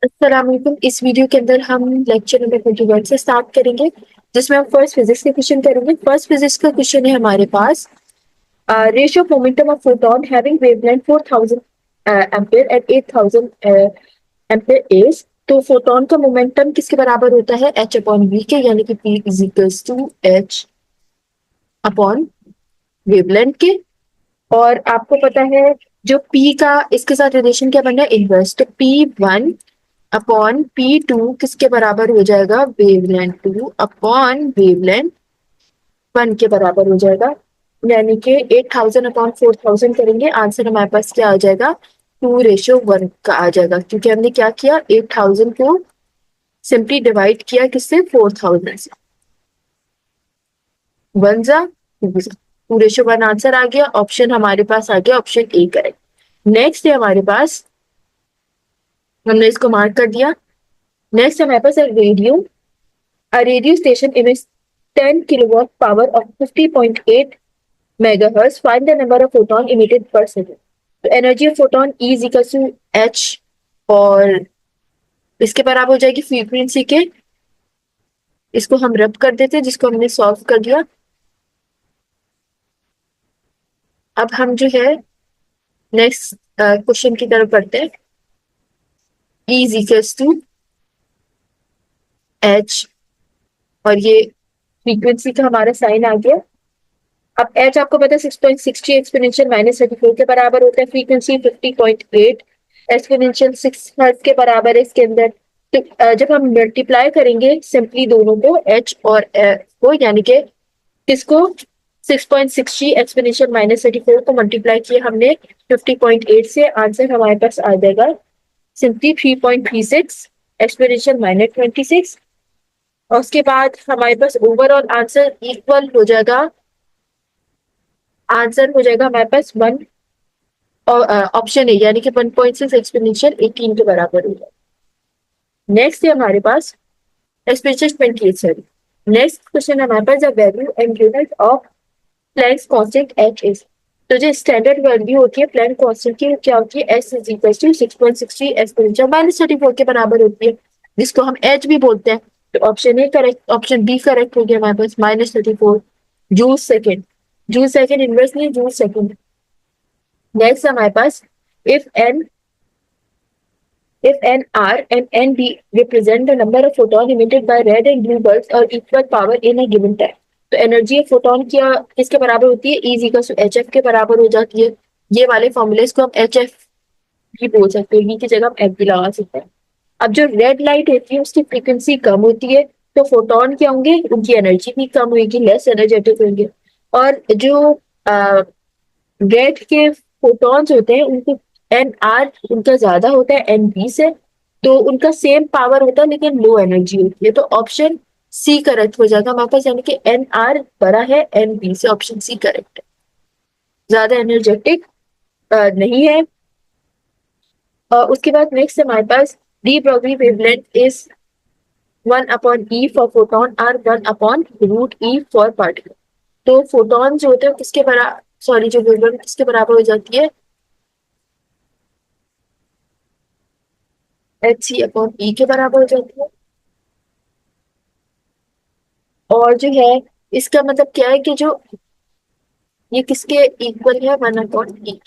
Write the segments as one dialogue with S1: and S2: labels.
S1: अस्सलाम वालेकुम। इस वीडियो के अंदर हम लेक्चर नंबर 21 से स्टार्ट करेंगे, जिसमें हम फर्स्ट फिजिक्स के क्वेश्चन करेंगे। फर्स्ट फिजिक्स का क्वेश्चन है हमारे पास, ratio of momentum of photon having wavelength 4000 ampere at 8000 ampere is. तो फोटोन का मोमेंटम किसके बराबर होता है? एच अपॉन वी के, यानी कि p is equals to H upon wavelength के। और आपको पता है जो पी का इसके साथ रिलेशन क्या बनना है? इनवर्स। तो p one upon p two किसके बराबर हो जाएगा? Wavelength two upon wavelength one के बराबर हो जाएगा। यानी कि 8000 अपॉन 4000 करेंगे, आंसर हमारे पास क्या आ जाएगा? 2:1 का आ जाएगा, क्योंकि हमने क्या किया, 8000 को सिंपली डिवाइड किया किससे? 4000 से। वन जा 2:1 आंसर आ गया। ऑप्शन हमारे पास आ गया ऑप्शन ए करेक्ट। नेक्स्ट है हमारे पास, हमने इसको मार्क कर दिया। नेक्स्ट हमारे पास है radio. A radio station emits 10 kilowatt power of 50.8 megahertz. Find the number of photon emitted per second. तो energy of photon E is equals to H, और इसके बराबर हो जाएगी फ्रीक्वेंसी के। इसको हम रब कर देते हैं, जिसको हमने सॉल्व कर दिया। अब हम जो है नेक्स्ट क्वेश्चन की तरफ बढ़ते हैं। E is equals to H, और ये फ्रीक्वेंसी का हमारा साइन आ गया। अब एच आपको पता है 6.60 एक्सपोनेंशियल -34 के बराबर होता है। फ्रीक्वेंसी 50.8 एक्सपोनेंशियल 6 हर्ट्ज के बराबर है इसके अंदर। तो जब हम मल्टीप्लाई करेंगे सिंपली दोनों को, एच और को, यानी कि किसको? 6.60 एक्सपोनेंशियल -34 को मल्टीप्लाई किया हमने 50.8 से, आंसर हमारे पास आ जाएगा सिंपली 3.36 एक्सपोनेंशियल -26। और उसके बाद हमारे पास ओवरऑल आंसर इक्वल हो जाएगा, आंसर हो जाएगा हमारे पास वन, और ऑप्शन ए यानी कि 1.6 एक्सपोनेंशियल 18 के बराबर हो जाएगा। नेक्स्ट है हमारे पास एक्सपोनेंशियल 28, सॉरी। नेक्स्ट क्वेश्चन हमारे पास the value and unit of Planck's constant H is. तो जो स्टैंडर्ड वैल्यू होती है प्लैंक कांस्टेंट की, क्या होती है? S is equal to 6.60 exponential -34 के बराबर होती है, जिसको हम एच भी बोलते हैं। तो option A correct, option B correct हो गया हमारे पास -34 joule second. Joule second inverse नहीं, जूल सेकेंड। नेक्स्ट हमारे पास if n r and n b represent the number of photon emitted by red and blue bulbs or equal power in a given time। तो energy of photon क्या किसके बराबर होती है? E is equal to HF के बराबर हो जाती है। ये वाले फॉर्मूलेस को हम HF भी बोल सकते हैं, E की जगह हम F भी लगा सकते हैं। अब जो रेड लाइट होती है उसकी फ्रीक्वेंसी कम होती है, तो फोटोन क्या होंगे? उनकी एनर्जी भी कम होगी, लेस एनर्जेटिक होंगे। और जो रेड के फोटॉन्स होते हैं उनको एन आर उनका ज्यादा होता है एन बी से, तो उनका सेम पावर होता है लेकिन लो एनर्जी होती है। तो ऑप्शन सी करेक्ट हो जाएगा हमारे पास, यानी कि एन आर बड़ा है एन बी से। ऑप्शन सी करेक्ट है, ज्यादा एनर्जेटिक नहीं है। उसके बाद नेक्स्ट हमारे पास de Broglie wavelength is 1/E for photon और 1/√E फॉर पार्टिकल। तो फोटोन जो होते हैं किसके बराबर, सॉरी, जो वेवलेंथ किसके बराबर हो जाती है? HC/E के बराबर हो जाती है। और जो है इसका मतलब क्या है कि जो ये किसके इक्वल है? 1/E।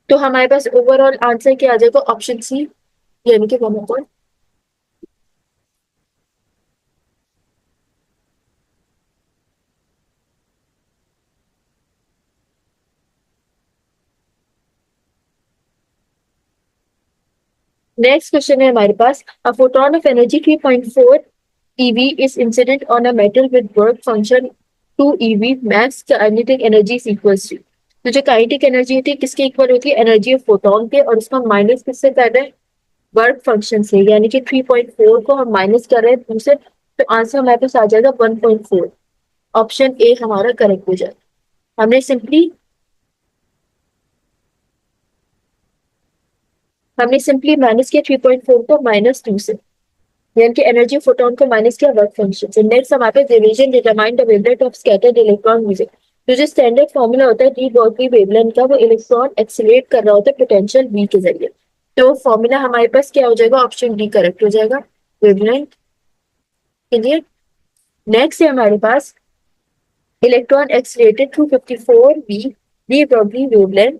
S1: तो हमारे पास ओवरऑल आंसर क्या आ जाएगा? ऑप्शन सी, यानी कि 1/। नेक्स्ट क्वेश्चन है हमारे पास, a photon of energy 3.4 eV is incident on a metal with work function 2 eV, max kinetic energy is equals to। तो जो काइनेटिक एनर्जी होती है किसके इक्वल होती है? एनर्जी ऑफ फोटोन के, और उसका माइनस किससे कर रहे हैं? वर्क फंक्शन से, यानी कि 3.4 को हम माइनस कर रहे हैं दूसरे, तो आंसर हमारे पास आ जाएगा 1.4। ऑप्शन ए हमारा करेक्ट हो जाएगा। हमने सिंपली माइनस किया 3.4 को -2 से, यानी कि एनर्जी फोटोन को माइनस किया वर्क फंक्शन से। नेक्स्ट हमारे पास division determine the wavelength of scattered electron music. तो जो स्टैंडर्ड फॉर्मूला होता है डी ब्रॉगली वेवलेंथ का, वो इलेक्ट्रॉन एक्सीलरेट कर रहा होता है पोटेंशियल वी के जरिए। तो फॉर्मूला हमारे पास क्या हो जाएगा, ऑप्शन डी करेक्ट हो जाएगा, वेवलेंथ। क्लियर। नेक्स्ट है हमारे पास electron accelerated through 54 V, de Broglie wavelength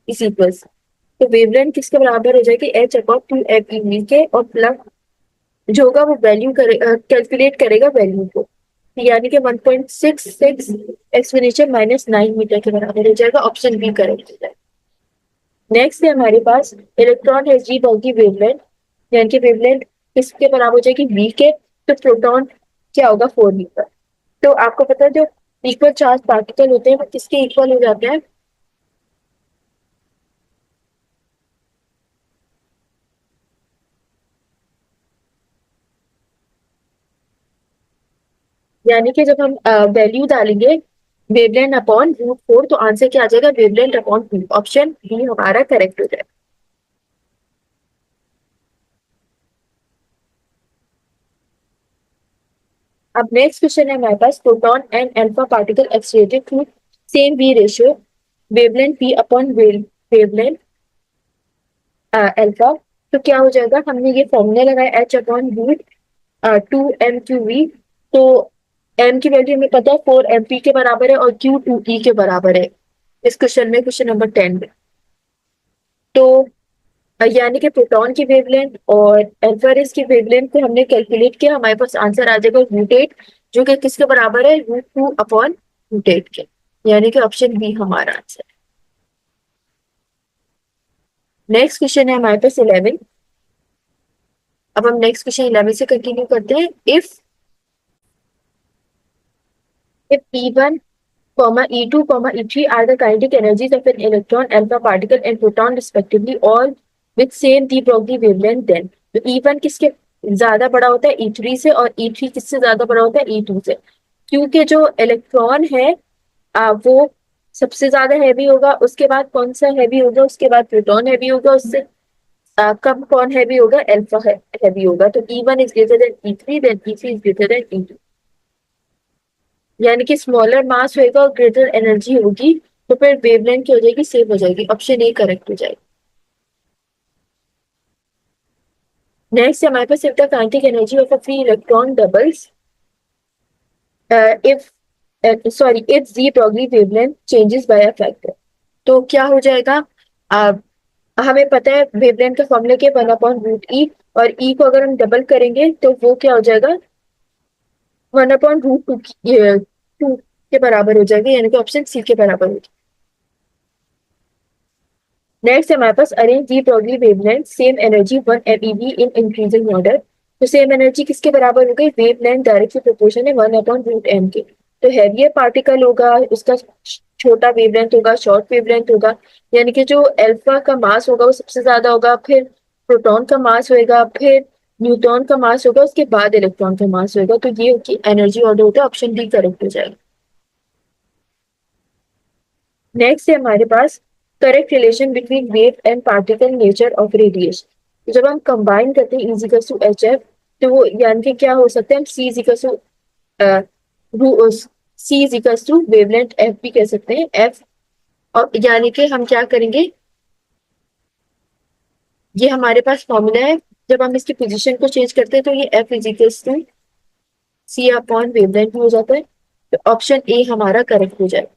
S1: is equals. तो वेवलेंथ किसके बराबर हो जाएगी, एच अपॉन 2 एफ ई के, और प्लस जो होगा वो वैल्यू करे कैलकुलेट करेगा वैल्यू को, यानी कि 1.66 एक्सपोनेंशियल -9 मीटर के बराबर हो जाएगा, ऑप्शन बी करेक्ट हो जाएगा। नेक्स्ट है हमारे पास electron has de Broglie wavelength, यानी कि वेवलेंथ किसके बराबर हो जाएगी, वी के। तो प्रोटॉन क्या होगा, 4 मीटर। तो आपको पता है जो इक्वल चार्ज पार्टिकल होते हैं वो किसके इक्वल हो जाते हैं, यानी कि जब हम वैल्यू डालेंगे वेवलेंथ अपॉन √4, तो आंसर क्या आ जाएगा, वेवलेंथ अपॉन 2, ऑप्शन बी हमारा करेक्ट हो जाएगा। अब नेक्स्ट क्वेश्चन है हमारे पास, proton and alpha particle accelerated through same V ratio, wavelength P upon wavelength alpha. तो क्या हो जाएगा, हमने ये फॉर्मूला लगाया एच अपॉन रूट 2 m/v। तो m की वैल्यू हमें पता है 4 mp के बराबर है और q 2e के बराबर है इस क्वेश्चन में, क्वेश्चन नंबर 10 में। तो यानी कि प्रोटॉन की वेवलेंथ और अल्फा रेज की वेवलेंथ को हमने कैलकुलेट किया, हमारे पास आंसर आ जाएगा √8, जो कि किसके बराबर है, √2 अपॉन √8 के, यानी कि ऑप्शन बी हमारा आंसर। नेक्स्ट क्वेश्चन है हमारे पास 11। अब हम नेक्स्ट क्वेश्चन 11 से कंटिन्यू करते हैं। If E1, E2, E3 are the kinetic energies of an electron, alpha particle and proton respectively, all with same de Broglie wavelength, then तो E1 किसके ज्यादा बड़ा होता है, E3 से, और E3 किससे ज्यादा बड़ा होता है, E2 से। क्योंकि जो इलेक्ट्रॉन है वो सबसे ज्यादा हैवी होगा, उसके बाद कौन सा हैवी होगा, उसके बाद प्रोटॉन हैवी होगा, उससे कम कौन हैवी होगा, अल्फा हैवी होगा। तो E1 is greater than E3, then E3 is greater than E2, यानी कि स्मॉलर मास होगा और ग्रेटर एनर्जी होगी, तो फिर वेवलेंथ क्या हो जाएगी, सेम हो जाएगी, ऑप्शन ए करेक्ट हो जाएगी। नेक्स्ट हमारे पास, if the kinetic energy of a free electron doubles if if de Broglie wavelength changes by a factor. तो क्या हो जाएगा, uh, हमें पता है वेवलेंथ का फॉर्मूला क्या, 1/√e, और e को अगर हम डबल करेंगे तो वो क्या हो जाएगा, 1/√2 2 के बराबर हो जाएगा, यानी कि ऑप्शन सी के बराबर हो जाएगा। नेक्स्ट हमारे पास, arrange de Broglie wavelength same energy 1 MeV in increasing order. तो सेम एनर्जी किसके बराबर हो गई, वेवलेंथ डायरेक्टली प्रोपोर्शन है 1/√m के। तो हैवियर पार्टिकल होगा उसका छोटा वेवलेंथ होगा, शॉर्ट वेवलेंथ होगा, यानी कि जो अल्फा का मास होगा वो सबसे ज्यादा होगा, फिर प्रोटॉन का मास होगा, फिर न्यूट्रॉन का मास होगा, उसके बाद इलेक्ट्रॉन का मास होगा। तो ये एनर्जी ऑर्डर होता है, ऑप्शन डी करेक्ट हो जाएगा। नेक्स्ट है हमारे पास, correct relation between wave and particle nature of radiation. जब हम कंबाइन करते हैं इजिकल्स टू एच एफ, तो वो यानी कि क्या हो सकता है, हम C is equals to C is equals to wavelength F भी कह सकते हैं, एफ। और यानी कि हम क्या करेंगे, ये हमारे पास फॉर्मूला है, जब हम इसकी पोजीशन को चेंज करते हैं तो ये f is equals to c upon wavelength हो जाता है। तो ऑप्शन ए हमारा करेक्ट हो जाएगा।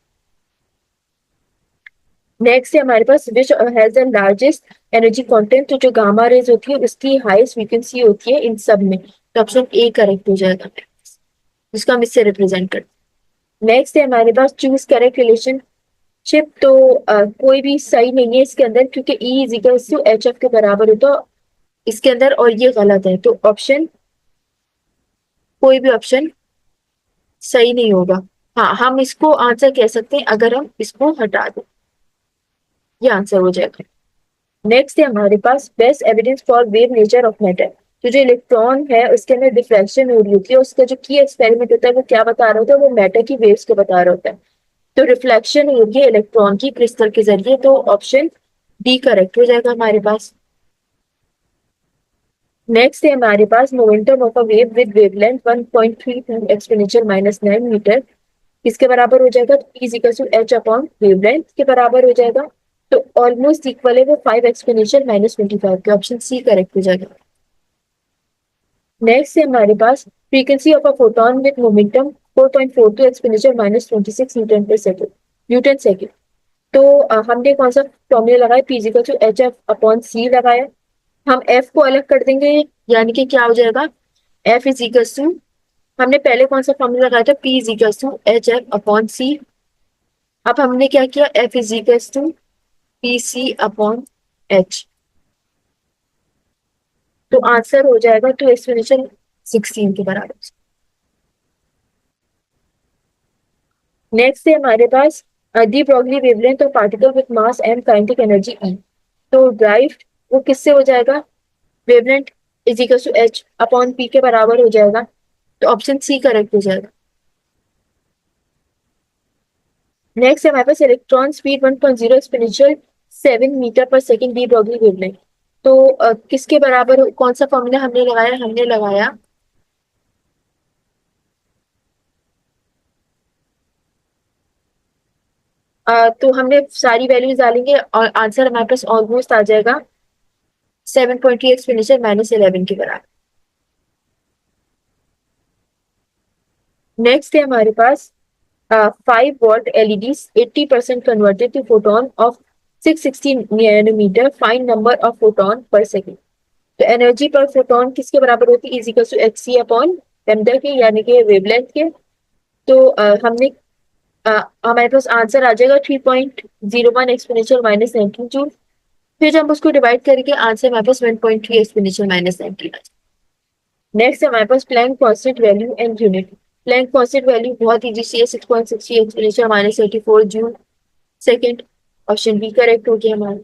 S1: नेक्स्ट है हमारे पास, which has the largest energy content. तो जो गामा रेज होती है उसकी हाईएस्ट फ्रीक्वेंसी होती है इन सब में, तो ऑप्शन ए करेक्ट हो जाएगा, जिसको हम इससे रिप्रेजेंट करते हैं। नेक्स्ट है हमारे पास, चूज करेक्ट रिलेशनशिप। तो कोई भी सही नहीं है इसके अंदर, क्योंकि E is equals to H f के बराबर हो तो इसके अंदर, और ये गलत है, तो ऑप्शन कोई भी ऑप्शन सही नहीं होगा। हाँ, हम इसको आंसर कह सकते हैं अगर हम इसको हटा दें, ये आंसर हो जाएगा। नेक्स्ट है हमारे पास, best evidence for wave nature of matter. तो जो इलेक्ट्रॉन है उसके अंदर डिफ्रैक्शन हो रही होती है, उसका जो की एक्सपेरिमेंट होता है वो क्या बता रहा होता है, वो मैटर की वेव्स को बता रहा होता है। तो रिफ्लेक्शन हो रही है इलेक्ट्रॉन की क्रिस्टल के जरिए, तो ऑप्शन डी करेक्ट हो जाएगा हमारे पास। नेक्स्ट है हमारे पास, momentum of a wave with wavelength 1.32 exponential -9 metre किसके बराबर हो जाएगा? P is equal to H upon wavelength के बराबर हो जाएगा। तो ऑलमोस्ट इक्वल है वो 5 एक्सपोनेंशियल माइनस 25 के। ऑप्शन सी करेक्ट हो जाएगा। नेक्स्ट है हमारे पास frequency of a photon with momentum 4.42 exponential minus 26 newton per second, newton second. तो हमने कौन सा फॉर्मूला लगाया? P is equal to H F upon C लगाया। हम F को अलग कर देंगे, यानी कि क्या हो जाएगा? F इज इक्वल टू, हमने पहले कौन सा फॉर्मूला लगाया था? P is equal to H F upon C. अब हमने क्या किया? F is equal to P C upon H. तो आंसर हो जाएगा 2 एक्सपोनेंशियल 16 के बराबर। नेक्स्ट है हमारे पास de Broglie wavelength of particle with mass and kinetic energy E. तो ड्राइव्ड वो किससे हो जाएगा? Wavelength is equal to H upon P के बराबर हो जाएगा। तो ऑप्शन सी करेक्ट हो जाएगा। नेक्स्ट है हमारे पास इलेक्ट्रॉन स्पीड 1.0 एक्सपोनेंशियल 7 मीटर पर सेकंड डी ब्रॉगली वेवलेंथ। तो किसके बराबर, कौन सा फॉर्मूला हमने लगाया? हमने लगाया तो हमने सारी वैल्यूज डालेंगे और आंसर हमारे पास ऑलमोस्ट आ जाएगा 7.3 एक्सपोनेंशियल माइनस 11 के बराबर। नेक्स्ट है हमारे पास 5 volt LED 80% converted to photon of 660 nanometre, find number of photon per second. तो एनर्जी पर फोटोन किसके बराबर होती है? Is equal to h c upon lambda के, यानी कि वेवलेंथ के। तो हमने हमारे पास आंसर आ जाएगा 3.01 एक्सपोनेंशियल माइनस 19 जूल। फिर जब हम उसको डिवाइड करके आंसर हमारे पास 1.3 एक्सपोनेंशियल माइनस 19। नेक्स्ट हमारे पास Planck constant value and unit. Planck constant value बहुत इजी सी है, 6.60 exponential minus 84 joule second. Option B correct हो गया हमारा।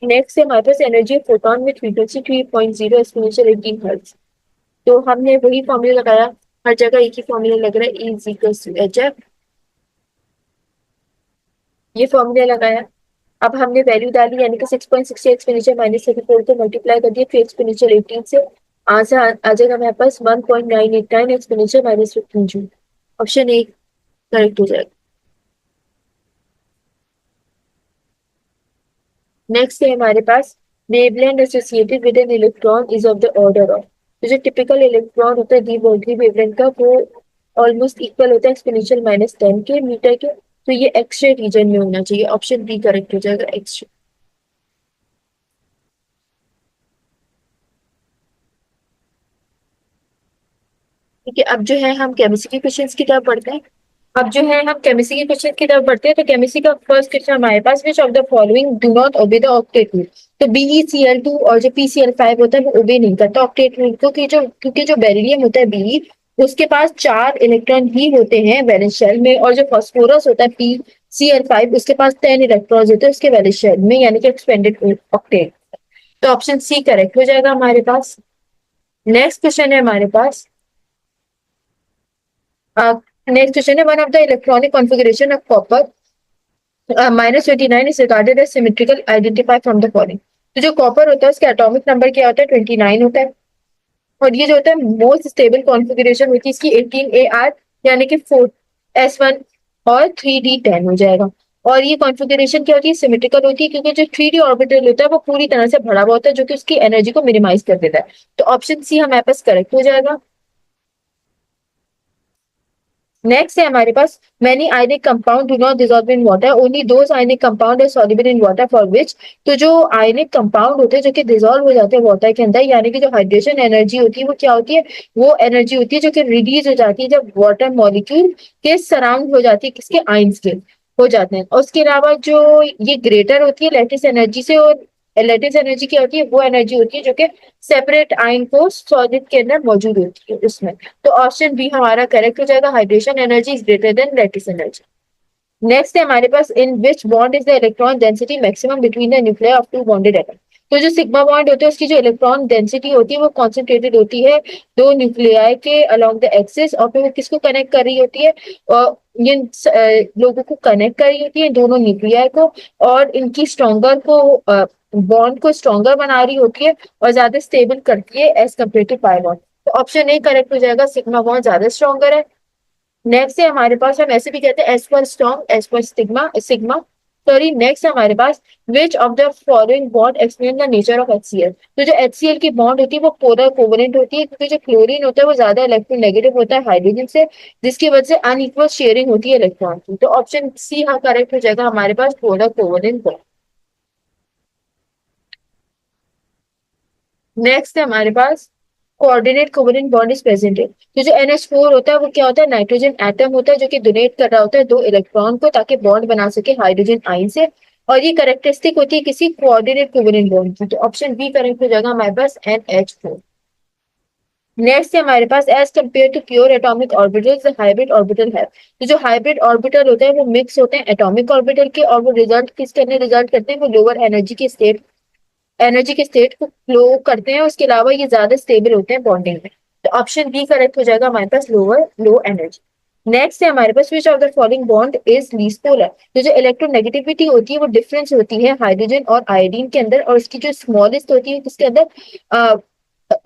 S1: नेक्स्ट है हमारे पास energy of photon with frequency 3.0 exponential 18 hertz. तो हमने वही फॉर्मूला लगाया, हर जगह एक ही फॉर्मूला लग रहा है, E is equal to H f. ये फॉर्मूला लगाया। अब हमने वैल्यू डाली, यानी कि 6.60 एक्सपोनेंशियल माइनस 34 को मल्टीप्लाई कर दिया फिर एक्सपोनेंशियल 18 से। आंसर आ जाएगा हमारे पास 1.989 exponential minus 15 joule. Option A correct हो जाएगा। नेक्स्ट है हमारे पास wavelength associated with an electron is of the order of. तो जो टिपिकल इलेक्ट्रॉन होता है डी ब्रॉगली वेवलेंथ का, वो ऑलमोस्ट इक्वल होता है एक्सपोनेंशियल माइनस 10 के मीटर के। तो ये एक्स रे रीजन में होना चाहिए। ऑप्शन बी करेक्ट हो जाएगा, एक्स रे। ठीक है, अब जो है हम केमिस्ट्री के क्वेश्चंस की तरफ बढ़ते हैं। अब जो है हम केमिस्ट्री के क्वेश्चन की तरफ बढ़ते हैं। तो केमिस्ट्री का फर्स्ट क्वेश्चन हमारे पास, which of the following do not obey the octet rule. तो BeCl2 और जो PCl5 होता है वो ओबे नहीं करता ऑक्टेट रूल को, क्योंकि जो बेरिलियम होता है Be, उसके पास 4 इलेक्ट्रॉन ही होते हैं वैलेंस शेल में, और जो फास्फोरस होता है PCl5 उसके पास 10 इलेक्ट्रॉन होते हैं उसके वैलेंस शेल में, यानी कि एक्सपेंडेड ऑक्टेट। तो ऑप्शन सी करेक्ट हो जाएगा हमारे पास। नेक्स्ट क्वेश्चन है हमारे पास, नेक्स्ट क्वेश्चन है, one of the electronic configuration of copper -29 is regarded as symmetrical, identify from the following. तो जो कॉपर होता है उसका एटॉमिक नंबर क्या होता है? 29 होता है। और ये जो होता है मोस्ट स्टेबल कॉन्फ़िगरेशन होती है इसकी 18AR, यानी कि 4s1 और 3d10 हो जाएगा। और ये कॉन्फ़िगरेशन क्या होती है? सिमेट्रिकल होती है, क्योंकि जो 3d ऑर्बिटल होता है वो पूरी तरह से भरा हुआ होता है, जो कि उसकी एनर्जी को मिनिमाइज कर देता है। तो ऑप्शन सी हमारे पास करेक्ट हो जाएगा। नेक्स्ट है हमारे पास, many ionic compound do not dissolve in water, only those ionic compound are soluble in water for which. तो जो आयनिक कंपाउंड होते हैं जो कि डिसॉल्व हो जाते हैं वाटर के अंदर, यानी कि जो हाइड्रेशन एनर्जी होती है वो क्या होती है? वो एनर्जी होती है जो कि रिलीज हो जाती है जब वाटर मॉलिक्यूल के सराउंड हो जाती है किसके? आयंस के हो जाते हैं। और उसके अलावा जो ये ग्रेटर होती है लैटिस एनर्जी से, और लैटिस एनर्जी क्या होती है? वो एनर्जी होती है जो कि सेपरेट आयन को सॉलिड के अंदर मौजूद होती है उसमें। तो ऑप्शन बी हमारा करेक्ट हो जाएगा, hydration energy is greater than lattice energy. Next है हमारे पास, in which bond is the electron density maximum between the nuclear of two bonded atom. तो जो सिग्मा बॉन्ड होते हैं उसकी जो इलेक्ट्रॉन डेंसिटी होती है वो कॉन्सेंट्रेटेड होती है दो न्यूक्लियाई के अलोंग द एक्सिस, और फिर वो किसको कनेक्ट कर रही होती है? और ये लोगों को कनेक्ट कर रही होती है, दोनों न्यूक्लियाई को, और इनकी स्ट्रॉन्गर को बॉन्ड को स्ट्रॉन्गर बना रही होती है और ज्यादा स्टेबल करती है as compare to pi bond. तो ऑप्शन ए करेक्ट हो जाएगा, सिग्मा बॉन्ड ज्यादा स्ट्रॉन्गर है। नेक्स्ट है हमारे पास, हम ऐसे भी कहते हैं एस पर स्ट्रॉन्ग, एस पर स्टिग्मा सिग्मा। सॉरी, नेक्स्ट है हमारे पास which of the following bond explain the nature of HCl। तो जो HCl की बॉन्ड होती है वो पोलर कोवलेंट होती है, क्योंकि जो क्लोरीन होता है वो ज्यादा इलेक्ट्रोनेगेटिव होता है हाइड्रोजन से, जिसकी वजह से अनइक्वल शेयरिंग होती है इलेक्ट्रॉन की। तो ऑप्शन सी हाँ करेक्ट हो जाएगा हमारे पास, पोलर कोवलेंट बॉन्ड। नेक्स्ट है हमारे पास coordinate covalent bond is present है। तो जो NH4 होता है वो क्या होता है, नाइट्रोजन एटम होता है जो कि डोनेट कर रहा होता है दो इलेक्ट्रॉन को, ताकि बॉन्ड बना सके हाइड्रोजन आयन से। और ये करेक्टरिस्टिक होती है किसी कोऑर्डिनेट कोवलेंट बॉन्ड की। तो ऑप्शन बी करेक्ट हो जाएगा हमारे पास, NH4। नेक्स्ट है हमारे पास as compare to pure atomic orbitals hybrid orbital है। तो जो हाइब्रिड ऑर्बिटल होते हैं वो मिक्स होते हैं एटॉमिक ऑर्बिटल के, और वो रिजल्ट किसके अंदर रिजल्ट करते हैं, वो लोअर एनर्जी के स्टेट को फ्लो करते हैं। उसके अलावा ये ज्यादा स्टेबल होते हैं बॉन्डिंग में। तो ऑप्शन बी करेक्ट हो जाएगा हमारे पास, लोअर लो एनर्जी। नेक्स्ट है हमारे पास which of the following bond is least polar. तो जो इलेक्ट्रोनेगेटिविटी होती है वो डिफरेंस होती है हाइड्रोजन और आयोडीन के अंदर, और इसकी जो स्मॉलेस्ट होती है किसके अंदर,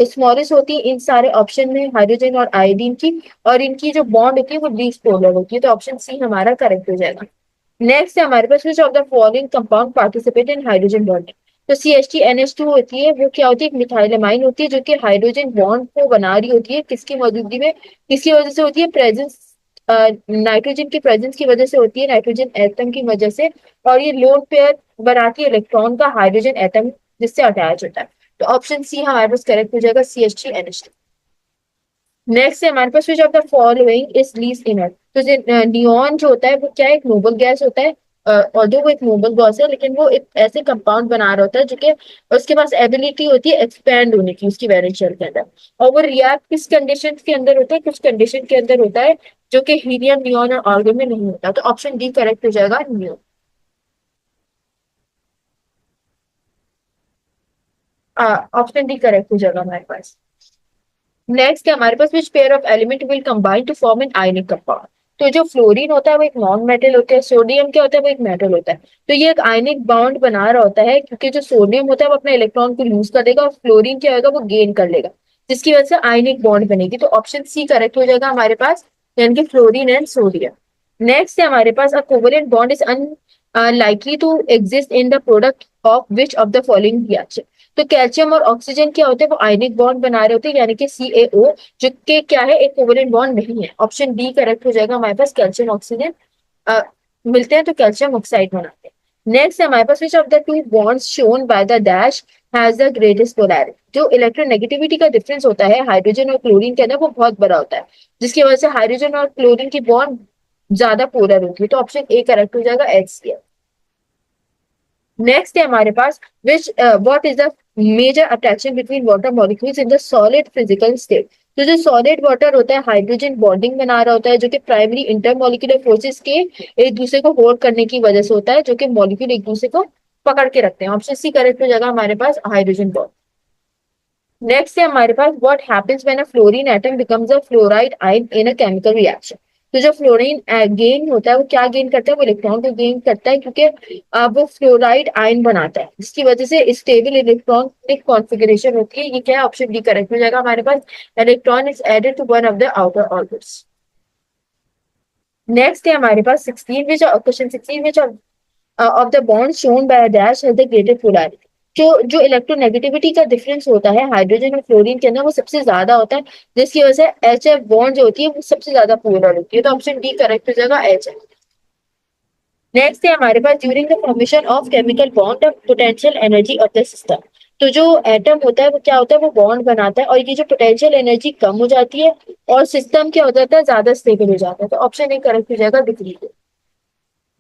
S1: स्मॉलेस्ट होती है इन सारे ऑप्शन में हाइड्रोजन और आयोडीन की। और इनकी जो बॉन्ड होती है वो लीस्ट पोलर होती है। तो ऑप्शन सी हमारा करेक्ट हो जाएगा। नेक्स्ट है हमारे पास which of the following compound participate in hydrogen bonding. तो CH2NH2 होती है, वो क्या होती है, एक मिथाइलमाइन होती है जो कि हाइड्रोजन बॉन्ड को बना रही होती है, किसकी मौजूदगी में, किसकी वजह से होती है, प्रेजेंस, नाइट्रोजन की प्रेजेंस की वजह से होती है, नाइट्रोजन एटम की वजह से। और ये लोन पेयर बनाती है इलेक्ट्रॉन का हाइड्रोजन एटम जिससे अटैच होता है। तो ऑप्शन सी हमारे पास करेक्ट हो जाएगा, CH3NH2। नेक्स्ट है हमारे पास which of the following is least inert. तो नियॉन जो होता है वो क्या है, एक नोबल गैस होता है। ऑल्दो वो एक नोबल गैस है, लेकिन वो एक ऐसे कंपाउंड बना रहा होता है जो कि उसके पास एबिलिटी होती है एक्सपैंड होने की उसकी वैलेंस शेल के अंदर। और वो रिएक्ट किस कंडीशन के अंदर होता है, कुछ कंडीशन के अंदर होता है जो कि हीलियम, नियॉन और आर्गन में नहीं होता। तो ऑप्शन डी करेक्ट हो जाएगा, नियॉन। ऑप्शन डी करेक्ट हो जाएगा हमारे पास। नेक्स्ट है हमारे पास which pair of element will combine to form an ionic compound. तो जो फ्लोरीन होता है वो एक नॉन मेटल होता है, सोडियम क्या होता है वो एक मेटल होता है। तो ये एक आयनिक बॉन्ड बना रहा होता है, क्योंकि जो सोडियम होता है वो अपने इलेक्ट्रॉन को लूज कर देगा और फ्लोरीन क्या होगा वो गेन कर लेगा, जिसकी वजह से आयनिक बॉन्ड बनेगी। तो ऑप्शन सी करेक्ट हो जाएगा हमारे पास, यानी कि फ्लोरीन एंड सोडियम। नेक्स्ट है हमारे पास a covalent bond is unlikely to exist in the product of which of the following reaction. तो कैल्शियम और ऑक्सीजन क्या होते हैं, वो आयनिक बॉन्ड बना रहे होते हैं, यानी कि CaO, जो कि क्या है, एक कोवेलेंट बॉन्ड नहीं है। ऑप्शन डी करेक्ट हो जाएगा हमारे पास, कैल्शियम ऑक्सीजन अ, मिलते हैं तो कैल्शियम ऑक्साइड बनाते हैं। नेक्स्ट है हमारे पास which of the two bonds shown by the dash has the greatest polarity. जो इलेक्ट्रोनेगेटिविटी का डिफरेंस होता है हाइड्रोजन और क्लोरीन के अंदर वो बहुत बड़ा होता है, जिसकी वजह से हाइड्रोजन और क्लोरीन की बॉन्ड ज्यादा पोलर होती है। तो ऑप्शन ए करेक्ट हो जाएगा, HCl। नेक्स्ट है हमारे पास which what is the major attraction between water molecules in the solid physical state. तो जो सॉलिड वाटर होता है हाइड्रोजन बॉन्डिंग बना रहा होता है, जो कि प्राइमरी इंटरमोलिकुलर फोर्सेस के एक दूसरे को होल्ड करने की वजह से होता है, जो कि मॉलिक्यूल एक दूसरे को पकड़ के रखते हैं। ऑप्शन सी करेक्ट हो जाएगा हमारे पास, हाइड्रोजन बॉन्ड। नेक्स्ट है हमारे पास what happens when a fluorine atom becomes a fluoride ion in a chemical reaction. तो जो फ्लोरीन गेन होता है वो क्या गेन करता है, वो इलेक्ट्रॉन को गेन करता है, क्योंकि वो फ्लोराइड आयन बनाता है, जिसकी वजह से स्टेबल इलेक्ट्रॉनिक कॉन्फ़िगरेशन होती है। ये क्या है, ऑप्शन डी करेक्ट हो जाएगा हमारे पास, electron is added to one of the outer orbits. Next है हमारे पास 16 which question 16 which of the bond shown by a dash has the greatest polarity. जो जो इलेक्ट्रोनेगेटिविटी का डिफरेंस होता है हाइड्रोजन और फ्लोरीन के अंदर वो सबसे ज्यादा होता है, जिसकी वजह से HF बॉन्ड जो होती है वो सबसे ज्यादा पोलर होती है। तो ऑप्शन डी करेक्ट हो जाएगा, HF। नेक्स्ट है हमारे पास during the formation of chemical bond the potential energy of the system. तो जो एटम होता है वो क्या होता है, वो बॉन्ड बनाता है, और ये जो पोटेंशियल एनर्जी कम हो जाती है और सिस्टम क्या हो जाता है, ज्यादा स्टेबल हो जाता है। तो ऑप्शन ए करेक्ट हो जाएगा, डिक्रीज।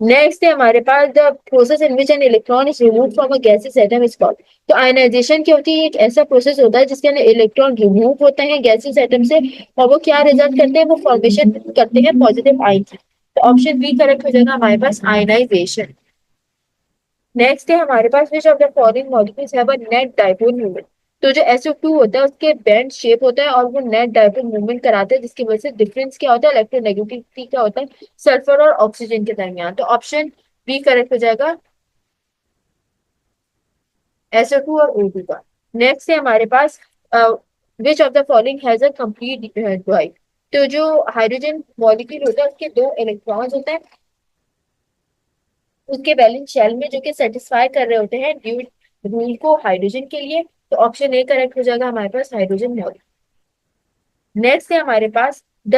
S1: नेक्स्ट है हमारे पास the process in which an electron is remove from a gases atom is called. तो आयनाइजेशन क्या होती है, एक ऐसा प्रोसेस होता है जिसके अंदर इलेक्ट्रॉन रिमूव होते हैं गैसेस एटम से, और वो क्या रिजल्ट करते हैं, वो फॉर्मेशन करते हैं पॉजिटिव आयन की। तो ऑप्शन बी करेक्ट हो जाएगा हमारे पास, आयनाइजेशन। नेक्स्ट है हमारे पास which of the following molecules have a net dipole moment. तो जो SO2 होता है उसके बैंड शेप होता है और वो नेट डाइपोल मूवमेंट कराते हैं, जिसकी वजह से डिफरेंस क्या होता है, इलेक्ट्रोनेगेटिविटी क्या होता है सल्फर और ऑक्सीजन के दरमियान। तो ऑप्शन बी करेक्ट हो जाएगा, SO2 और O2 का। नेक्स्ट है हमारे पास which of the following has a complete drive. तो जो हाइड्रोजन मॉलिक्यूल होता है उसके दो इलेक्ट्रॉन्स होते हैं उसके वैलेंस शेल में, जो कि सेटिस्फाई कर रहे होते हैं ड्यू रूल को हाइड्रोजन के लिए। तो ऑप्शन ए करेक्ट हो जाएगा हमारे पास, हाइड्रोजन मॉलिक्यूल। नेक्स्ट है हमारे पास the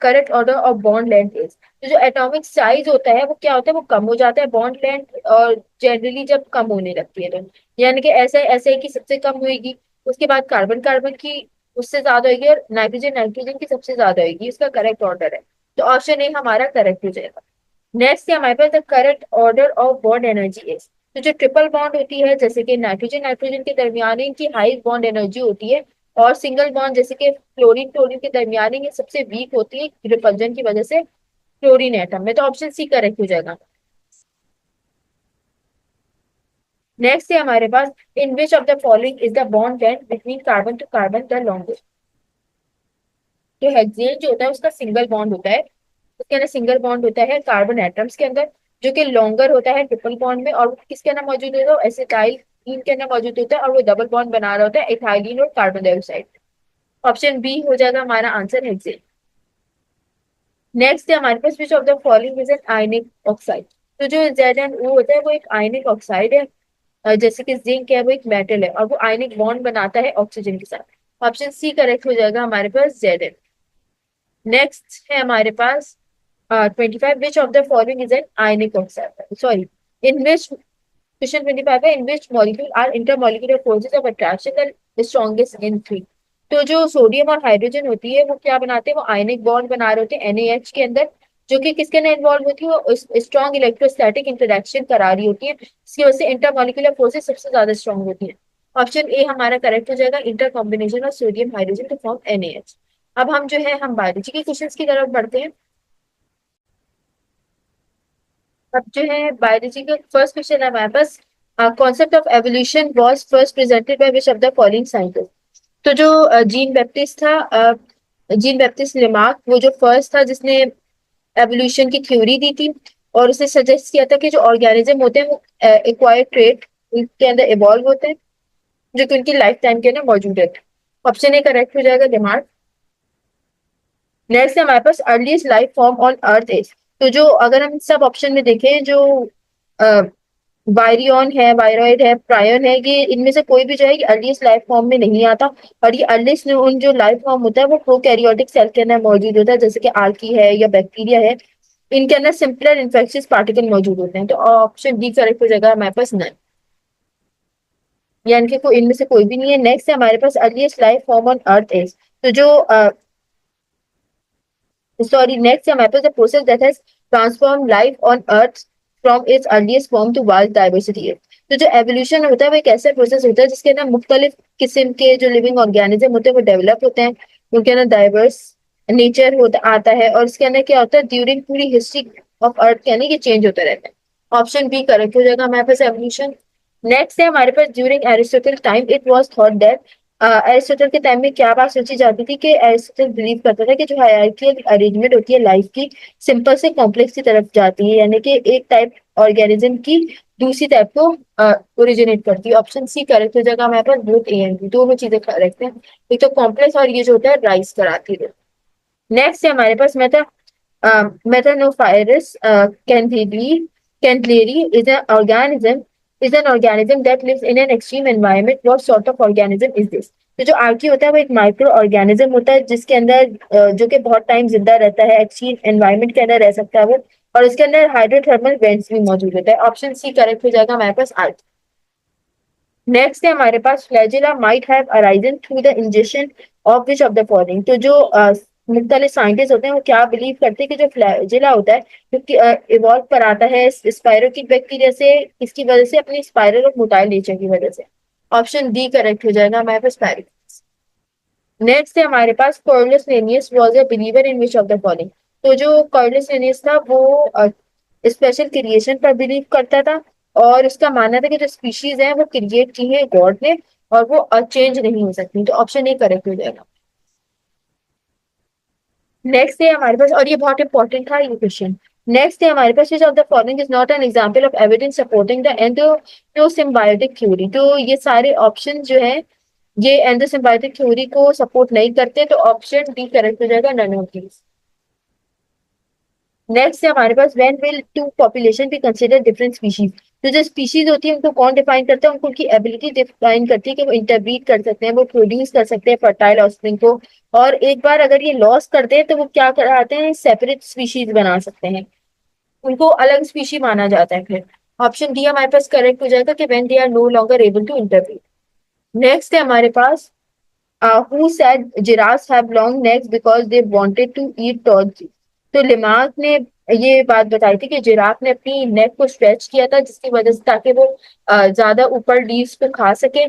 S1: correct order of bond length is. तो जो एटॉमिक साइज होता है वो क्या होता है, वो कम हो जाता है बॉन्ड लेंथ, और जनरली जब कम होने लगती है तो यानी कि ऐसे ऐसे की सबसे कम होगी, उसके बाद कार्बन कार्बन की उससे ज्यादा होगी, और नाइट्रोजन नाइट्रोजन की सबसे ज्यादा होगी। इसका करेक्ट ऑर्डर है, तो ऑप्शन ए हमारा करेक्ट हो जाएगा। नेक्स्ट है हमारे पास the correct order of bond energy is. तो जो ट्रिपल बॉन्ड होती है जैसे कि नाइट्रोजन नाइट्रोजन के दरमियान इनकी हाई बॉन्ड एनर्जी होती है, और सिंगल बॉन्ड जैसे कि फ्लोरीन क्लोरीन के दरमियान ये सबसे वीक होती है रिपल्जन की वजह से क्लोरीन एटम में। तो ऑप्शन सी करेक्ट हो जाएगा। नेक्स्ट है हमारे पास in which of the following is the bond length between carbon to carbon the longest. तो हेक्सेन जो होता है उसका सिंगल बॉन्ड होता है, उसके अंदर सिंगल बॉन्ड होता है कार्बन एटम्स के अंदर, जो कि लॉन्गर होता है ट्रिपल बॉन्ड में, और वो किसके अंदर मौजूद होता है, एसिटाइल के अंदर मौजूद होता है, और वो डबल बॉन्ड बना रहा होता है इथाइलिन और कार्बन डाइऑक्साइड। ऑप्शन बी हो जाएगा हमारा आंसर हेक्सेन। नेक्स्ट है हमारे पास which of the following is an ionic oxide. तो जो ZnO होता है वो एक आयनिक ऑक्साइड है, जैसे कि जिंक है वो एक मेटल है, और वो आयनिक बॉन्ड बनाता है ऑक्सीजन के साथ। ऑप्शन सी करेक्ट हो जाएगा हमारे पास, Zn। नेक्स्ट है हमारे पास 25 which of the following is an ionic oxide, sorry in which, question 25 है in which molecule are intermolecular forces of attraction the strongest in three. तो जो सोडियम और हाइड्रोजन होती है वो क्या बनाते हैं, वो आयनिक बॉन्ड बना रहे होते हैं NaH के अंदर, जो कि किसके अंदर इन्वॉल्व होती है, वो स्ट्रॉन्ग इलेक्ट्रोस्टैटिक इंटरेक्शन करा रही होती है, इसकी वजह से इंटरमॉलिक्यूलर फोर्सेस सबसे ज्यादा स्ट्रॉन्ग होती है। ऑप्शन ए हमारा करेक्ट हो जाएगा, inter combination of sodium hydrogen to form NaH। अब हम जो है हम बायोलॉजी के क्वेश्चंस की तरफ बढ़ते हैं। अब जो है बायोलॉजी का फर्स्ट क्वेश्चन है हमारे पास, concept of evolution was first presented by which of the following scientist. तो जो जीन बैप्टिस्ट था, जीन बैप्टिस्ट लेमार्क, वो जो फर्स्ट था जिसने एवोल्यूशन की थ्योरी दी थी, और उसने सजेस्ट किया था कि जो ऑर्गेनिज्म होते हैं वो एक्वायर्ड ट्रेट उनके अंदर इवॉल्व होते हैं, जो कि उनकी लाइफ टाइम के अंदर मौजूद है। ऑप्शन ए करेक्ट हो जाएगा, लेमार्क। नेक्स्ट है हमारे पास earliest life form on earth is. तो जो अगर हम सब ऑप्शन में देखें, जो वायरियन है, वायरॉइड है, प्रायन है, ये इनमें से कोई भी जो है अर्लीस्ट लाइफ फॉर्म में नहीं आता। और ये अर्लीस्ट उन जो लाइफ फॉर्म होता है वो प्रोकैरियोटिक सेल के अंदर मौजूद होता है, जैसे कि आर्की है या बैक्टीरिया है, इनके अंदर सिंपलर इन्फेक्शियस पार्टिकल मौजूद होते हैं। तो ऑप्शन डी करेक्ट हो जाएगा हमारे पास, नन, यानी कि कोई इनमें से कोई भी नहीं है। नेक्स्ट है हमारे पास earliest life form on earth is. तो जो सॉरी नेक्स्ट है हमारे पास the process that has transform life on earth from its earliest form to vast diversity. तो जो एवोल्यूशन होता है वो एक ऐसा प्रोसेस होता है जिसके अंदर मुख्तलिफ किस्म के जो लिविंग ऑर्गेनिज्म होते हैं वो डेवलप होते हैं, उनके अंदर डाइवर्स नेचर होता आता है, और इसके अंदर क्या होता है ड्यूरिंग पूरी हिस्ट्री ऑफ अर्थ यानी कि चेंज होता रहता है। ऑप्शन बी करेक्ट हो जाएगा हमारे पास, एवोल्यूशन। नेक्स्ट है हमारे पास during Aristotle time it was thought that, Aristotle के टाइम में क्या बात सोची जाती थी कि एरिस्टोटल बिलीव करता था कि जो हायरार्कियल अरेंजमेंट होती है लाइफ की, सिंपल से कॉम्प्लेक्स की तरफ जाती है, यानी कि एक टाइप ऑर्गेनिज्म की दूसरी टाइप को ओरिजिनेट करती है। ऑप्शन सी करेक्ट हो जाएगा हमारे पास, बोथ ए एंड बी दोनों चीजें करेक्ट है। एक तो कॉम्प्लेक्स और ये जो होता है राइज कराती है। नेक्स्ट है हमारे पास मेथानोफायरस कैंटलेरी is an organism that lives in an extreme environment. What sort of organism is this? तो जो आर्की होता है वो एक माइक्रो ऑर्गेनिज्म होता है जिसके अंदर जो कि बहुत टाइम जिंदा रहता है, एक्सट्रीम एनवायरनमेंट के अंदर रह सकता है वो, और उसके अंदर हाइड्रोथर्मल वेंट्स भी मौजूद होता है। ऑप्शन सी करेक्ट हो जाएगा हमारे पास, आर्क। नेक्स्ट है हमारे पास flagella might have arisen through the injection of which of the following. तो जो मुख्तलिफ साइंटिस्ट होते हैं वो क्या बिलीव करते हैं कि जो फ्लैजिला होता है क्योंकि इवॉल्व पर आता है स्पायरोकीट बैक्टीरिया से, इसकी वजह से अपनी स्पाइरल और मोटाइल नेचर की वजह से। ऑप्शन डी करेक्ट हो जाएगा हमारे पास, स्पायरो। नेक्स्ट है हमारे पास Carolus Linnaeus was a believer in which of the following. तो जो कॉर्लियस लिनियस था वो स्पेशल क्रिएशन पर बिलीव करता था, और उसका मानना था कि जो स्पीशीज है वो क्रिएट की है गॉड ने, और वो चेंज नहीं हो सकती। तो ऑप्शन ए करेक्ट हो जाएगा। नेक्स्ट है हमारे पास, और ये बहुत इंपॉर्टेंट था ये क्वेश्चन, नेक्स्ट है हमारे पास which of the following is not an example of evidence supporting the endosymbiotic theory. तो ये सारे ऑप्शन जो है ये एंडोसिम्बायोटिक थ्योरी को सपोर्ट नहीं करते, तो ऑप्शन डी करेक्ट हो जाएगा, नन ऑफ दीज। नेक्स्ट है हमारे पास, when will two population be consider different species. तो जो स्पीशीज होती है उनको कौन डिफाइन करता है, उनको उनकी एबिलिटी डिफाइन करती है कि वो इंटरब्रीड कर सकते हैं, वो प्रोड्यूस कर सकते हैं फर्टाइल ऑफस्प्रिंग को, और एक बार अगर ये लॉस कर दे तो वो क्या कराते हैं, सेपरेट स्पीशीज बना सकते हैं, उनको अलग स्पीशी माना जाता है फिर। ऑप्शन डी हमारे पास करेक्ट हो जाएगा कि when they are no longer able to interbreed. Next है हमारे पास, who said giraffes have long necks because they wanted to eat tall trees। तो लिमार्क ने ये बात बताई थी कि जिराफ ने अपनी नेक को स्ट्रेच किया था जिसकी वजह से, ताकि वो ज्यादा ऊपर लीव्स को खा सके,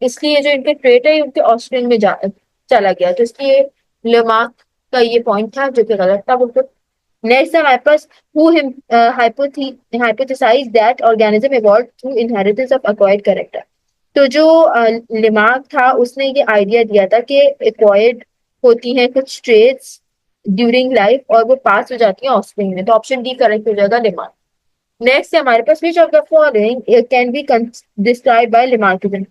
S1: इसलिए जो इनके ट्रेट है उनके ऑस्ट्रिंग में चला गया, तो इसलिए लिमार्क का ये पॉइंट था जो कि गलत था बिल्कुल। नेक्स्ट है हमारे पास, who hypothesized that organism evolved through inheritance of acquired character। तो जो लिमार्क था उसने ये आइडिया दिया था कि एक्वायर्ड होती हैं कुछ ट्रेट्स ड्यूरिंग लाइफ और वो पास हो जाती हैं ऑफस्प्रिंग में, तो ऑप्शन डी करेक्ट हो जाएगा, लिमार्क। नेक्स्ट है हमारे पास, which of the following can be describe by Lamarckism.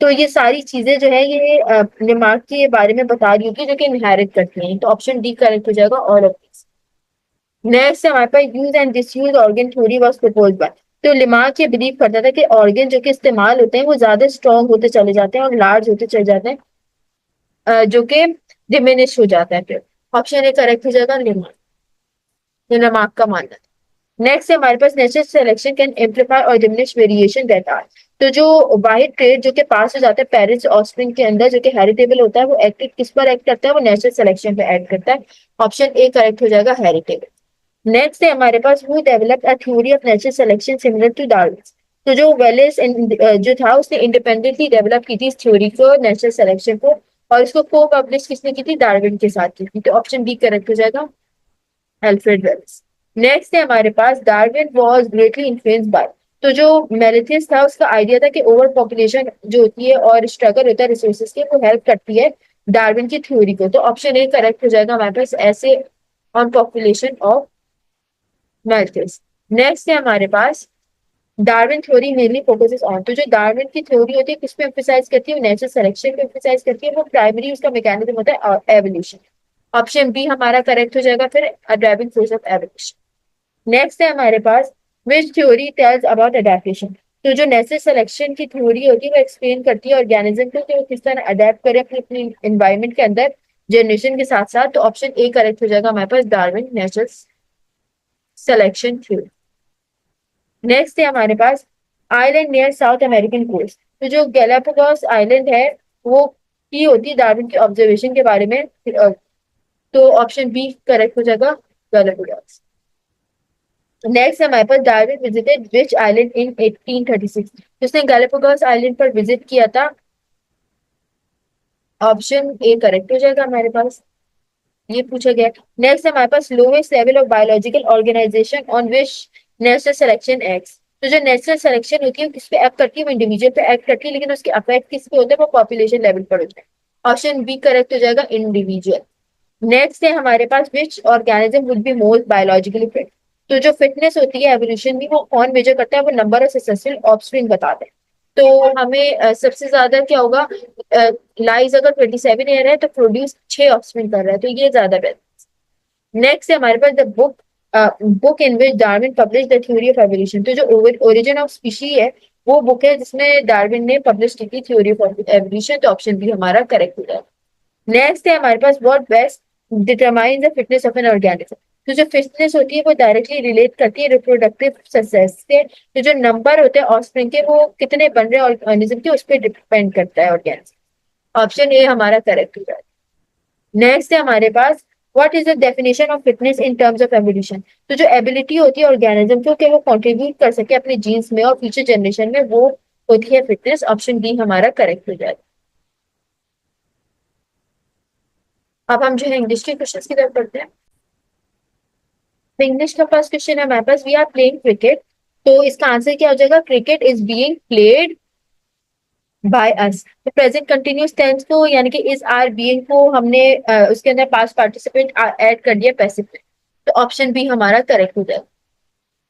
S1: तो ये सारी चीजें जो है ये लिमार्क के बारे में बता रही होगी जो कि इनहेरिट करती हैं, तो ऑप्शन डी करेक्ट हो जाएगा, ऑल ऑफ दिस। नेक्स्ट हमारे पास, use and disuse organ theory was proposed by. तो लिमार्क ये बिलीव करता था कि ऑर्गन जो कि इस्तेमाल होते हैं वो ज्यादा स्ट्रॉन्ग होते चले जाते हैं और लार्ज होते चले जाते हैं, जो कि डिमिनिश हो जाता है फिर। ऑप्शन ए करेक्ट हो जाएगा, लिमार्क, ये लिमार्क का मानना था। नेक्स्ट है हमारे पास, नेचुरल सिलेक्शन कैन एम्पलीफाई और डिमिनिश वेरिएशन दैट आर। तो जो वाहिद ट्रेड जो कि पास हो जाता है पेरेंट्स ऑफस्प्रिंग के अंदर जो कि हेरिटेबल होता है, वो एक्ट किस पर एक्ट करता है, वो नेचुरल सिलेक्शन पे एक्ट करता है। ऑप्शन ए करेक्ट हो जाएगा, हेरिटेबल। नेक्स्ट है हमारे पास, who developed a theory of natural selection similar to Darwin. तो जो वेलिस जो था उसने इंडिपेंडेंटली डेवलप की थी इस थ्योरी को, नेचुरल सिलेक्शन को, और इसको को पब्लिश किसने की थी, डार्विन के साथ की थी, तो ऑप्शन बी करेक्ट हो जाएगा, अल्फ्रेड वेलिस। नेक्स्ट है हमारे पास, Darwin was greatly influenced by. तो जो मेलिथिस था उसका आइडिया था कि ओवर पॉपुलेशन जो होती है और स्ट्रगल होता है रिसोर्सेज के, वो हेल्प करती है डार्विन की थ्योरी को, तो ऑप्शन ए करेक्ट हो जाएगा हमारे पास, essay on population of Malthus. Next है हमारे पास, Darwin theory mainly focuses on. तो जो डार्विन की थ्योरी होती है किस पे एम्फसाइज करती है, नेचुरल सिलेक्शन पे एम्फसाइज करती है, वो प्राइमरी उसका मैकेनिज्म होता है एवोल्यूशन। ऑप्शन बी हमारा करेक्ट हो जाएगा फिर, driving force of evolution. Next है हमारे पास, which theory tells about adaptation. तो जो नेचुरल सिलेक्शन की थ्योरी होती है वो एक्सप्लेन करती है ऑर्गेनिज्म को कि वो किस तरह अडेप्ट करे अपनी अपनी एनवायरमेंट के अंदर जनरेशन के साथ साथ, तो ऑप्शन ए करेक्ट हो जाएगा हमारे पास, Darwin natural selection theory. Next है हमारे पास, island near South American coast. तो जो गैलापागोस आइलैंड है वो की होती है डार्विन के ऑब्जर्वेशन के बारे में, तो ऑप्शन बी करेक्ट हो जाएगा, गैलापागोस। नेक्स्ट हमारे पास, Darwin visited which island in 1836। उसने गैलापागोस आइलैंड पर विजिट किया था, ऑप्शन ए करेक्ट हो जाएगा हमारे पास, ये पूछा गया। नेक्स्ट हमारे पास, lowest level of biological organization on which natural selection acts. तो जो नेचुरल सिलेक्शन होती है किस पे एक्ट करती है, वो इंडिविजुअल पे एक्ट करती है, लेकिन उसके अफेक्ट किस पे होता है, वो पॉपुलेशन लेवल पर होता है। ऑप्शन बी करेक्ट हो जाएगा, इंडिविजुअल। नेक्स्ट है हमारे पास, which organism would be most biologically fit. तो जो फिटनेस होती है एवोल्यूशन में, वो कौन मेजर करता है, वो नंबर ऑफ सक्सेसफुल ऑफस्प्रिंग बताते हैं। तो हमें सबसे ज्यादा क्या होगा, लाइज अगर 27 ईयर है तो प्रोड्यूस 6 ऑफस्प्रिंग कर रहा है, तो ये ज्यादा बेहतर। नेक्स्ट है हमारे पास, the book in which Darwin publish the theory of evolution. तो जो ओरिजिन ऑफ स्पीशी है वो बुक है जिसमें डार्विन ने पब्लिश की थी थ्योरी ऑफ एवोल्यूशन, तो ऑप्शन बी हमारा करेक्ट हो जाएगा। नेक्स्ट है हमारे पास, what best determine the fitness of an organism. तो जो फिटनेस होती है वो डायरेक्टली रिलेट करती है रिप्रोडक्टिव सक्सेस से, तो जो नंबर होते हैं ऑफस्प्रिंग के वो कितने बन रहे हैं ऑर्गेनिज्म के, उस पर डिपेंड करता है ऑर्गेनिज्म। ऑप्शन ए हमारा करेक्ट हो जाएगा। नेक्स्ट है हमारे पास, what is the definition of fitness in terms of evolution. तो जो एबिलिटी होती है ऑर्गेनिज्म को कि वो कंट्रीब्यूट कर सके अपने जीन्स में और फ्यूचर जनरेशन में, वो होती है फिटनेस। ऑप्शन डी हमारा करेक्ट हो जाएगा। अब हम जो है इंग्लिश के क्वेश्चन की तरफ पढ़ते हैं। तो इंग्लिश का फर्स्ट क्वेश्चन है हमारे पास, वी आर प्लेइंग क्रिकेट। तो इसका आंसर क्या हो जाएगा, cricket is being played by अस। तो प्रेजेंट कंटिन्यूस टेंस को यानी कि इज आर बीइंग को हमने उसके अंदर पास्ट पार्टिसिपेंट ऐड कर दिया पैसिव में, तो ऑप्शन बी हमारा करेक्ट हो जाएगा।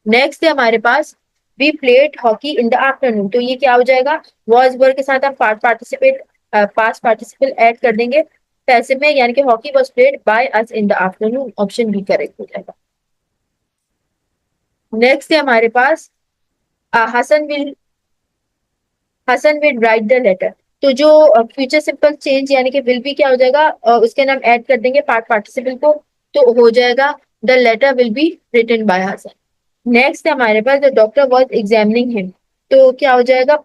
S1: नेक्स्ट है हमारे पास, we played hockey in the afternoon. तो ये क्या हो जाएगा, वॉज वर्ड के साथ हम part participate past participle add कर देंगे पैसिव में, यानी कि hockey was played by us in the afternoon, option B correct हो जाएगा। नेक्स्ट है हमारे पास Hasan will Hasan will write the letter. तो जो फ्यूचर सिंपल चेंज यानी कि विल बी क्या हो जाएगा, उसके नाम ऐड कर देंगे पार्ट पार्टिसिपल को, तो हो जाएगा the letter will be written by Hasan. Next है हमारे पास the doctor was examining him. तो क्या हो जाएगा,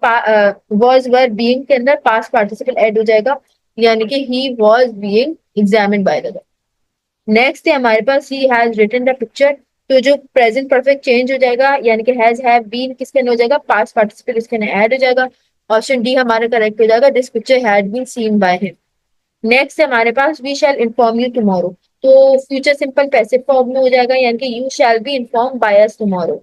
S1: वॉज वर बीइंग के अंदर पास्ट पार्टिसिपल ऐड हो जाएगा, यानी कि he was being examined by the. Next है हमारे पास he has written the picture. तो जो प्रेजेंट परफेक्ट चेंज हो जाएगा, यानी कि हैज हैव बीन किसके अंदर हो जाएगा, पास्ट पार्टिसिपल इसके अंदर ऐड हो जाएगा, ऑप्शन डी हमारा करेक्ट हो जाएगा, this picture had been seen by him. Next है हमारे पास we shall inform you tomorrow. तो फ्यूचर सिंपल पैसिव फॉर्म में हो जाएगा, यानी कि you shall be inform by us tomorrow.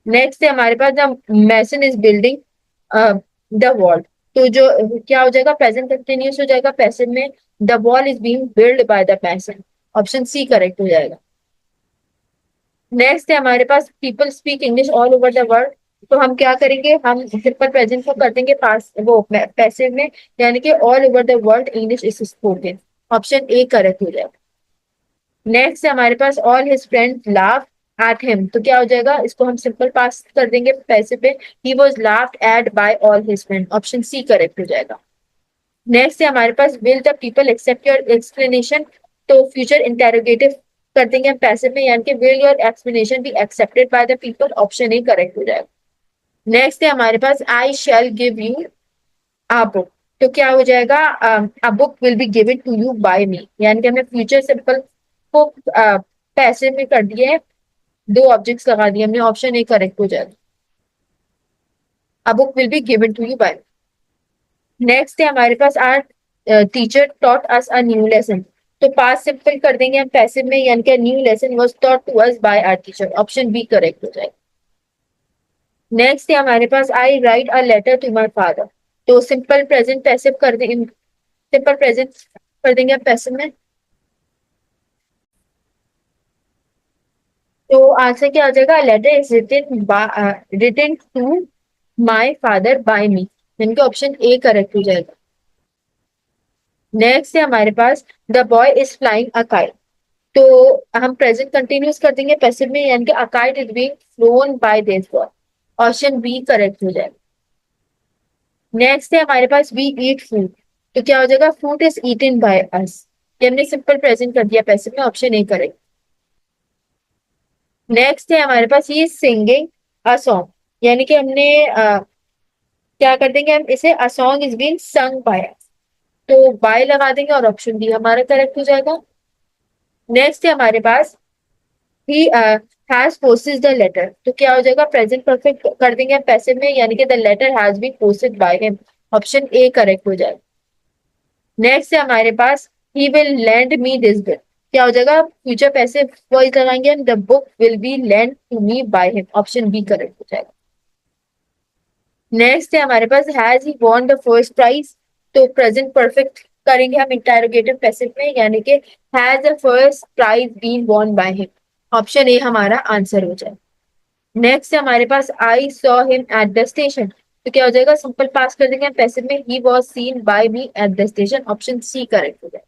S1: Next है हमारे पास the mason is building the wall. तो जो क्या हो जाएगा, प्रेजेंट कंटिन्यूस हो जाएगा पैसिव में, the wall is being build by the mason, option C correct हो जाएगा। नेक्स्ट है हमारे पास people speak English all over the world. तो हम क्या करेंगे, हम सिंपल प्रेजेंट को कर देंगे पास वो पैसिव में, यानी कि all over the world English is spoken, option A correct हो जाएगा। नेक्स्ट है हमारे पास all his friends laugh at him. तो क्या हो जाएगा, इसको हम सिंपल पास कर देंगे पैसिव पे, he was laughed at by all his friend, option C correct हो जाएगा। नेक्स्ट है हमारे पास will the people accept your explanation. तो फ्यूचर इंटेरोगेटिव कर देंगे हम पैसिव में, यानी कि will your explanation be accepted by the people, option A correct हो जाएगा। नेक्स्ट है हमारे पास I shall give you a book. तो क्या हो जाएगा, a book will be given to you bye मी, यानी कि हमने फ्यूचर सिंपल को पैसिव में कर दिए, दो ऑब्जेक्ट्स लगा दिए हमने, ऑप्शन ए करेक्ट हो जाएगा, a book will be given to you by. Next है हमारे पास our teacher taught us a new lesson. तो पास सिंपल कर देंगे हम पैसिव में, यानी कि new lesson was taught to us by our teacher, option B correct हो जाएगा। नेक्स्ट है हमारे पास I write a letter to my father. तो सिंपल प्रेजेंट पैसिव कर देंगे, सिंपल प्रेजेंट कर देंगे हम पैसिव में, तो आंसर क्या आ जाएगा, letter is written to my father by me, इनका ऑप्शन ए करेक्ट हो जाएगा। नेक्स्ट है हमारे पास the boy is flying a kite. तो हम प्रेजेंट कंटिन्यूस कर देंगे पैसिव में, यानी कि a kite is being flown by this boy, option B correct हो जाएगा। नेक्स्ट है हमारे पास वी ईट फूड। तो क्या हो जाएगा, food is eaten by us, ये हमने सिंपल प्रेजेंट कर दिया पैसिव में, ऑप्शन ए करेक्ट। नेक्स्ट है हमारे पास ही सिंगिंग अ सॉन्ग, यानी कि हमने क्या कर देंगे हम इसे, a song is being sung by us, तो बाय लगा देंगे और ऑप्शन डी हमारा करेक्ट हो जाएगा। नेक्स्ट है हमारे पास he has posted the letter. तो क्या हो जाएगा, प्रेजेंट परफेक्ट कर देंगे हम पैसिव में, यानी कि the letter has been posted by him, option A correct हो जाएगा। नेक्स्ट है हमारे पास he will lend me this book. क्या हो जाएगा, फ्यूचर पैसिव वॉइस लगाएंगे, the book will be lend to me by him, option B correct हो जाएगा। नेक्स्ट है हमारे पास has he won the first prize. तो प्रेजेंट परफेक्ट करेंगे हम इंटरोगेटिव पैसिव में, यानी कि has the first prize been won by him, option A हमारा आंसर हो जाए। नेक्स्ट है हमारे पास I saw him at the station. तो क्या हो जाएगा, सिंपल पास कर देंगे पैसिव में, he was seen by me at the station, option C correct हो जाए।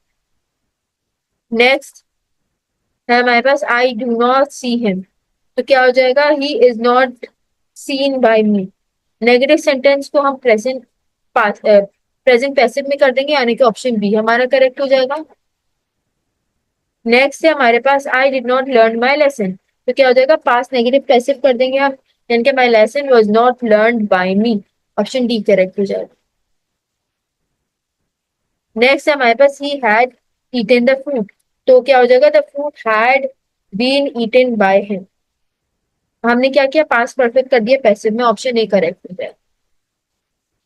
S1: नेक्स्ट है हमारे पास I do not see him. तो क्या हो जाएगा, he is not seen by me. Negative sentence को हम प्रेजेंट पैसिव में कर देंगे, यानी कि ऑप्शन बी हमारा करेक्ट हो जाएगा। नेक्स्ट है हमारे पास I did not learn my lesson. तो क्या हो जाएगा, पास नेगेटिव पैसिव कर देंगे हम, यानी कि my lesson was not learn by me, option D correct हो जाएगा। नेक्स्ट है हमारे पास he had eaten the fruit. तो क्या हो जाएगा, the fruit had been eaten by him. हमने क्या किया, पास परफेक्ट कर दिया पैसिव में, ऑप्शन ए करेक्ट हो जाएगा।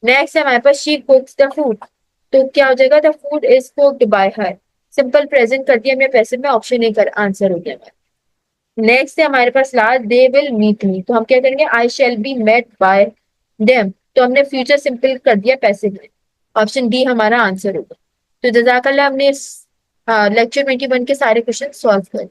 S1: नेक्स्ट है हमारे पास शी कुक्स द फूड। तो क्या हो जाएगा, the food is cooked bye her. Simple present कर दिया हमने पैसिव में, ऑप्शन ए कर आंसर हो गया हमारा। नेक्स्ट है हमारे पास last they will meet me. तो हम क्या करेंगे, I shall be met by them. तो हमने फ्यूचर सिंपल कर दिया पैसिव में, ऑप्शन डी हमारा आंसर होगा। तो जजाकल्ला हमने लेक्चर 21 के सारे क्वेश्चन सॉल्व कर